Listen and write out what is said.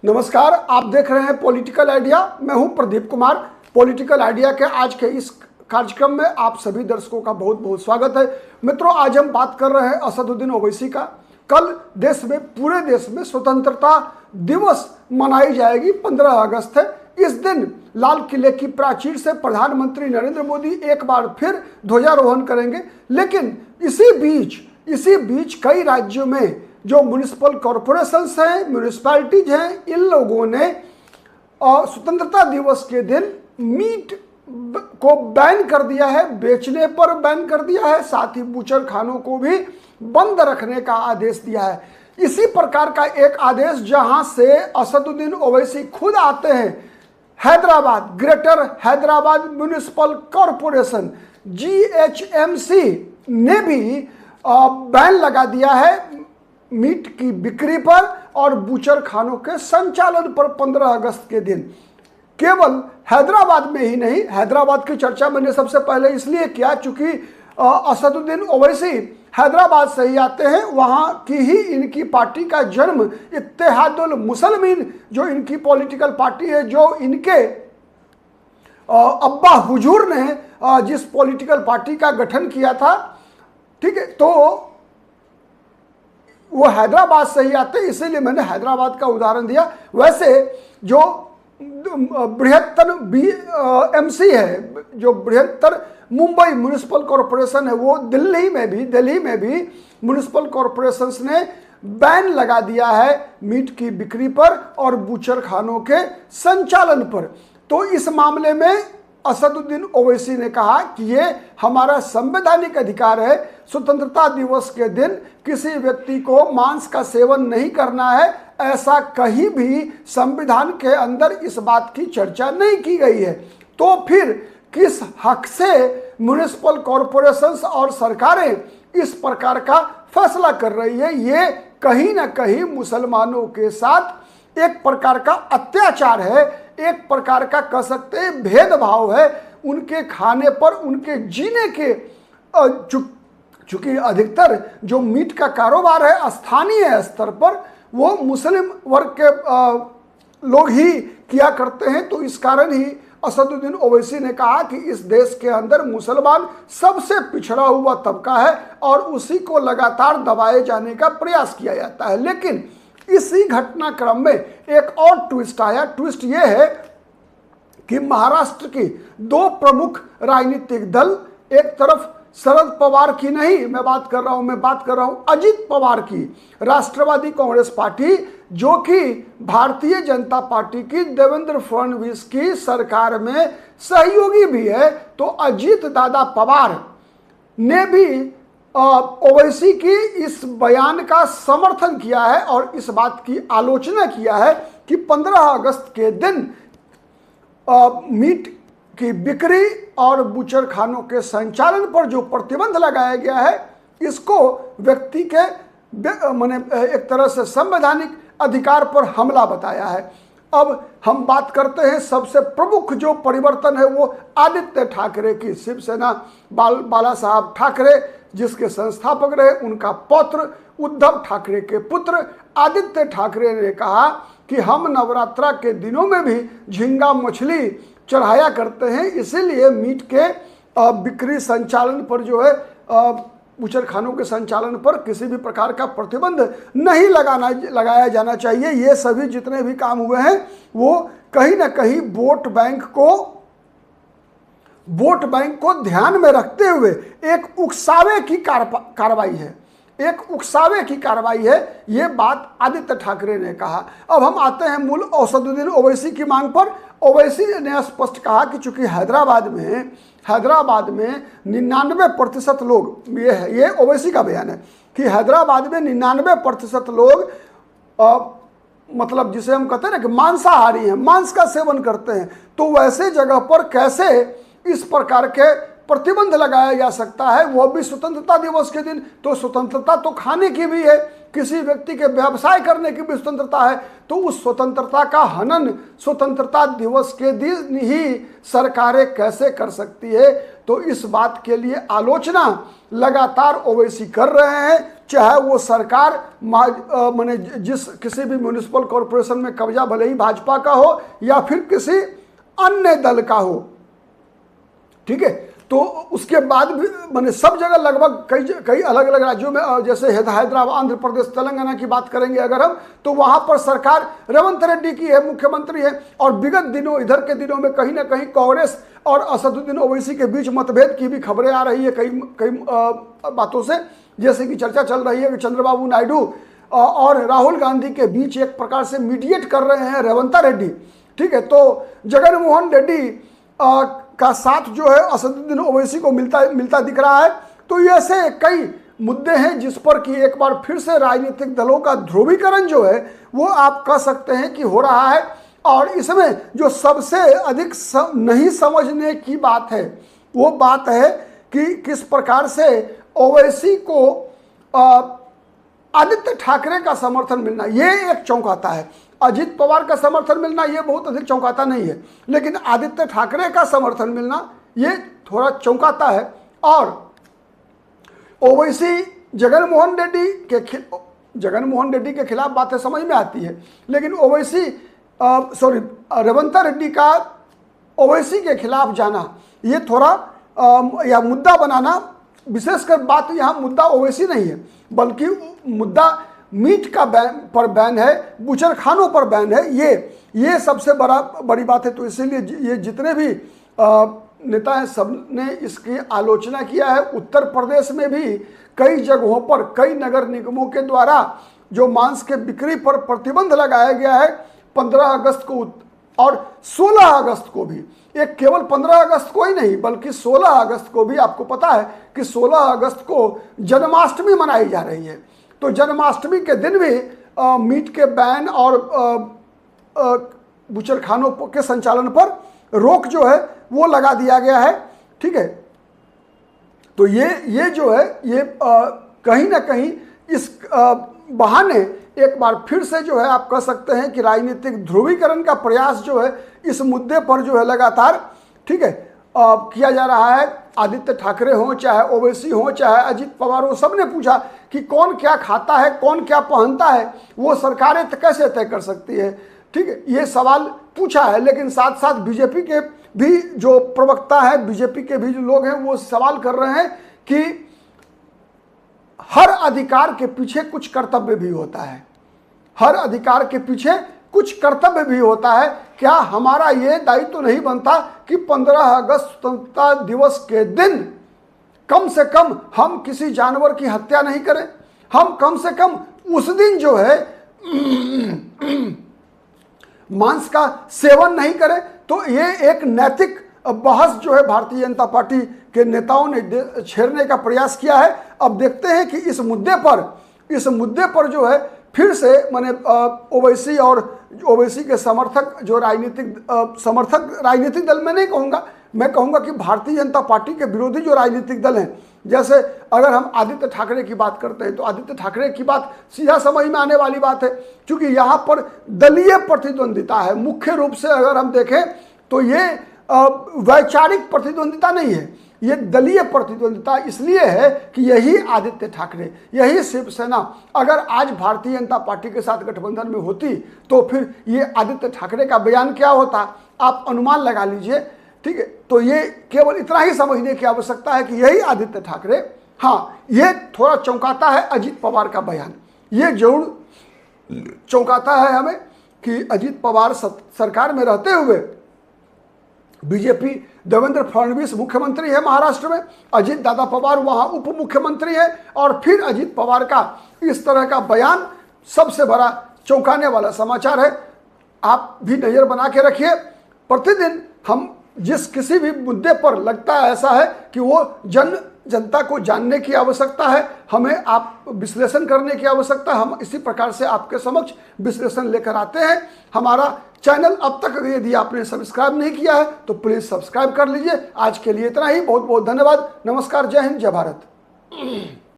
नमस्कार, आप देख रहे हैं पॉलिटिकल आइडिया। मैं हूं प्रदीप कुमार। पॉलिटिकल आइडिया के आज के इस कार्यक्रम में आप सभी दर्शकों का बहुत बहुत स्वागत है। मित्रों, आज हम बात कर रहे हैं असदुद्दीन ओवैसी का। कल देश में, पूरे देश में स्वतंत्रता दिवस मनाई जाएगी। 15 अगस्त है। इस दिन लाल किले की प्राचीर से प्रधानमंत्री नरेंद्र मोदी एक बार फिर ध्वजारोहण करेंगे। लेकिन इसी बीच कई राज्यों में जो म्युनिसिपल कॉरपोरेशंस हैं, म्यूनिसिपैलिटीज हैं, इन लोगों ने स्वतंत्रता दिवस के दिन मीट को बैन कर दिया है, बेचने पर बैन कर दिया है। साथ ही बूचर खानों को भी बंद रखने का आदेश दिया है। इसी प्रकार का एक आदेश जहां से असदुद्दीन ओवैसी खुद आते हैं, Hyderabad, greater Hyderabad municipal corporation GHMC ने भी बैन लगा दिया है मीट की बिक्री पर और बूचर खानों के संचालन पर 15 अगस्त के दिन। केवल हैदराबाद में ही नहीं, हैदराबाद की चर्चा मैंने सबसे पहले इसलिए किया चूंकि असदुद्दीन ओवैसी हैदराबाद से ही आते हैं। वहाँ की ही इनकी पार्टी का जन्म, इत्तेहादुल मुसलमीन जो इनकी पॉलिटिकल पार्टी है, जो इनके अब्बा हुजूर ने जिस पॉलिटिकल पार्टी का गठन किया था, ठीक है, तो वो हैदराबाद से ही आते हैं, इसीलिए मैंने हैदराबाद का उदाहरण दिया। वैसे जो बृहत्तर BMC है, जो बृहत्तर मुंबई म्युनिसिपल कॉरपोरेशन है, वो दिल्ली में भी म्युनिसिपल कॉरपोरेशंस ने बैन लगा दिया है मीट की बिक्री पर और बूचर खानों के संचालन पर। तो इस मामले में असदुद्दीन ओवैसी ने कहा कि ये हमारा संवैधानिक अधिकार है, स्वतंत्रता दिवस के दिन किसी व्यक्ति को मांस का सेवन नहीं करना है। ऐसा कहीं भी संविधान के अंदर इस बात की चर्चा नहीं की गई है। तो फिर किस हक से म्युनिसिपल कॉरपोरेशंस और सरकारें इस प्रकार का फैसला कर रही है? ये कहीं ना कहीं मुसलमानों के साथ एक प्रकार का अत्याचार है, एक प्रकार का कह सकते हैं भेदभाव है। उनके खाने पर, उनके जीने के, चूंकि अधिकतर जो मीट का कारोबार है स्थानीय स्तर पर वो मुस्लिम वर्ग के लोग ही किया करते हैं। तो इस कारण ही असदुद्दीन ओवैसी ने कहा कि इस देश के अंदर मुसलमान सबसे पिछड़ा हुआ तबका है और उसी को लगातार दबाए जाने का प्रयास किया जाता है। लेकिन इसी घटनाक्रम में एक और ट्विस्ट आया। ट्विस्ट ये है कि महाराष्ट्र की दो प्रमुख राजनीतिक दल, एक तरफ शरद पवार की नहीं, मैं बात कर रहा हूं अजित पवार की राष्ट्रवादी कांग्रेस पार्टी, जो कि भारतीय जनता पार्टी की देवेंद्र फडणवीस की सरकार में सहयोगी भी है। तो अजित दादा पवार ने भी ओवैसी की इस बयान का समर्थन किया है और इस बात की आलोचना किया है कि 15 अगस्त के दिन मीट की बिक्री और बूचर खानों के संचालन पर जो प्रतिबंध लगाया गया है, इसको व्यक्ति के एक तरह से संवैधानिक अधिकार पर हमला बताया है। अब हम बात करते हैं, सबसे प्रमुख जो परिवर्तन है वो आदित्य ठाकरे की, शिवसेना बाला साहब ठाकरे जिसके संस्थापक रहे, उनका पौत्र उद्धव ठाकरे के पुत्र आदित्य ठाकरे ने कहा कि हम नवरात्रा के दिनों में भी झींगा मछली चढ़ाया करते हैं, इसीलिए मीट के बिक्री संचालन पर जो है, बूचर खानों के संचालन पर किसी भी प्रकार का प्रतिबंध नहीं लगाया जाना चाहिए। ये सभी जितने भी काम हुए हैं वो कहीं ना कहीं वोट बैंक को ध्यान में रखते हुए एक उकसावे की कार्रवाई है, ये बात आदित्य ठाकरे ने कहा। अब हम आते हैं मूल असदुद्दीन ओवैसी की मांग पर। ओवैसी ने स्पष्ट कहा कि चूंकि हैदराबाद में 99% लोग, ये ओवैसी का बयान है कि हैदराबाद में 99% लोग मतलब जिसे हम कहते हैं ना कि मांसाहारी हैं, मांस का सेवन करते हैं। तो वैसे जगह पर कैसे इस प्रकार के प्रतिबंध लगाया जा सकता है, वो भी स्वतंत्रता दिवस के दिन? तो स्वतंत्रता तो खाने की भी है, किसी व्यक्ति के व्यवसाय करने की भी स्वतंत्रता है। तो उस स्वतंत्रता का हनन स्वतंत्रता दिवस के दिन ही सरकारें कैसे कर सकती है? तो इस बात के लिए आलोचना लगातार ओवैसी कर रहे हैं, चाहे वो सरकार माने जिस किसी भी म्युनिसिपल कॉरपोरेशन में कब्जा भले ही भाजपा का हो या फिर किसी अन्य दल का हो, ठीक है। तो उसके बाद भी माने सब जगह लगभग कई अलग अलग राज्यों में, जैसे हैदराबाद, आंध्र प्रदेश, तेलंगाना की बात करेंगे अगर हम, तो वहां पर सरकार रेवंत रेड्डी की है, मुख्यमंत्री है। और विगत दिनों, इधर के दिनों में कहीं ना कहीं कांग्रेस और असदुद्दीन ओवैसी के बीच मतभेद की भी खबरें आ रही है कई बातों से, जैसे कि चर्चा चल रही है कि चंद्रबाबू नायडू और राहुल गांधी के बीच एक प्रकार से मीडिएट कर रहे हैं रेवंत रेड्डी, ठीक है। तो जगनमोहन रेड्डी का साथ जो है असदुद्दीन ओवैसी को मिलता दिख रहा है। तो ये ऐसे कई मुद्दे हैं जिस पर कि एक बार फिर से राजनीतिक दलों का ध्रुवीकरण जो है वो आप कह सकते हैं कि हो रहा है। और इसमें जो सबसे अधिक नहीं समझने की बात है वो बात है कि किस प्रकार से ओवैसी को आदित्य ठाकरे का समर्थन मिलना, ये एक चौंकाता है। अजित पवार का समर्थन मिलना ये बहुत अधिक चौंकाता नहीं है, लेकिन आदित्य ठाकरे का समर्थन मिलना ये थोड़ा चौंकाता है। और ओवैसी जगनमोहन रेड्डी के खिलाफ बातें समझ में आती है, लेकिन रेवंत रेड्डी का ओवैसी के खिलाफ जाना ये थोड़ा या मुद्दा बनाना, विशेषकर बात यहाँ मुद्दा ओवैसी नहीं है, बल्कि मुद्दा मीट का बैन है, बूचर खानों पर बैन है। ये सबसे बड़ी बात है। तो इसीलिए ये जितने भी नेता हैं सब ने इसकी आलोचना किया है। उत्तर प्रदेश में भी कई जगहों पर कई नगर निगमों के द्वारा जो मांस के बिक्री पर प्रतिबंध लगाया गया है 15 अगस्त को और 16 अगस्त को भी, एक केवल 15 अगस्त को ही नहीं बल्कि 16 अगस्त को भी। आपको पता है कि 16 अगस्त को जन्माष्टमी मनाई जा रही है, तो जन्माष्टमी के दिन भी मीट के बैन और बुचरखानों के संचालन पर रोक जो है वो लगा दिया गया है, ठीक है। तो ये जो है ये कहीं ना कहीं इस बहाने एक बार फिर से जो है आप कह सकते हैं कि राजनीतिक ध्रुवीकरण का प्रयास जो है इस मुद्दे पर जो है लगातार, ठीक है, किया जा रहा है। आदित्य ठाकरे हों, चाहे ओवैसी हों, चाहे अजित पवार हो, सबने पूछा कि कौन क्या खाता है, कौन क्या पहनता है, वो सरकारें कैसे तय कर सकती है, ठीक है, ये सवाल पूछा है। लेकिन साथ साथ बीजेपी के भी जो प्रवक्ता है, बीजेपी के भी जो लोग हैं, वो सवाल कर रहे हैं कि हर अधिकार के पीछे कुछ कर्तव्य भी होता है, हर अधिकार के पीछे कुछ कर्तव्य भी होता है। क्या हमारा ये दायित्व तो नहीं बनता कि 15 अगस्त स्वतंत्रता दिवस के दिन कम से कम हम किसी जानवर की हत्या नहीं करें, हम कम से कम उस दिन जो है मांस का सेवन नहीं करें। तो ये एक नैतिक बहस जो है भारतीय जनता पार्टी के नेताओं ने छेड़ने का प्रयास किया है। अब देखते हैं कि इस मुद्दे पर जो है फिर से माने ओवैसी और ओवैसी के समर्थक जो राजनीतिक दल में नहीं कहूँगा, मैं कहूँगा कि भारतीय जनता पार्टी के विरोधी जो राजनीतिक दल हैं, जैसे अगर हम आदित्य ठाकरे की बात करते हैं तो आदित्य ठाकरे की बात सीधा समझ में आने वाली बात है, क्योंकि यहाँ पर दलीय प्रतिद्वंदिता है। मुख्य रूप से अगर हम देखें तो ये वैचारिक प्रतिद्वंदिता नहीं है, ये दलीय प्रतिद्वंदिता इसलिए है कि यही आदित्य ठाकरे, यही शिवसेना अगर आज भारतीय जनता पार्टी के साथ गठबंधन में होती तो फिर ये आदित्य ठाकरे का बयान क्या होता, आप अनुमान लगा लीजिए, ठीक है। तो ये केवल इतना ही समझने की आवश्यकता है कि यही आदित्य ठाकरे। हाँ, ये थोड़ा चौंकाता है अजित पवार का बयान, ये जरूर चौंकाता है हमें कि अजित पवार सरकार में रहते हुए बीजेपी, देवेंद्र फडणवीस मुख्यमंत्री है महाराष्ट्र में, अजित दादा पवार वहां उप मुख्यमंत्री है, और फिर अजित पवार का इस तरह का बयान सबसे बड़ा चौंकाने वाला समाचार है। आप भी नजर बना के रखिए। प्रतिदिन हम जिस किसी भी मुद्दे पर लगता है ऐसा है कि वो जनता को जानने की आवश्यकता है, हमें आप विश्लेषण करने की आवश्यकता है, हम इसी प्रकार से आपके समक्ष विश्लेषण लेकर आते हैं। हमारा चैनल अब तक यदि आपने सब्सक्राइब नहीं किया है तो प्लीज़ सब्सक्राइब कर लीजिए। आज के लिए इतना ही, बहुत बहुत धन्यवाद। नमस्कार, जय हिंद, जय भारत।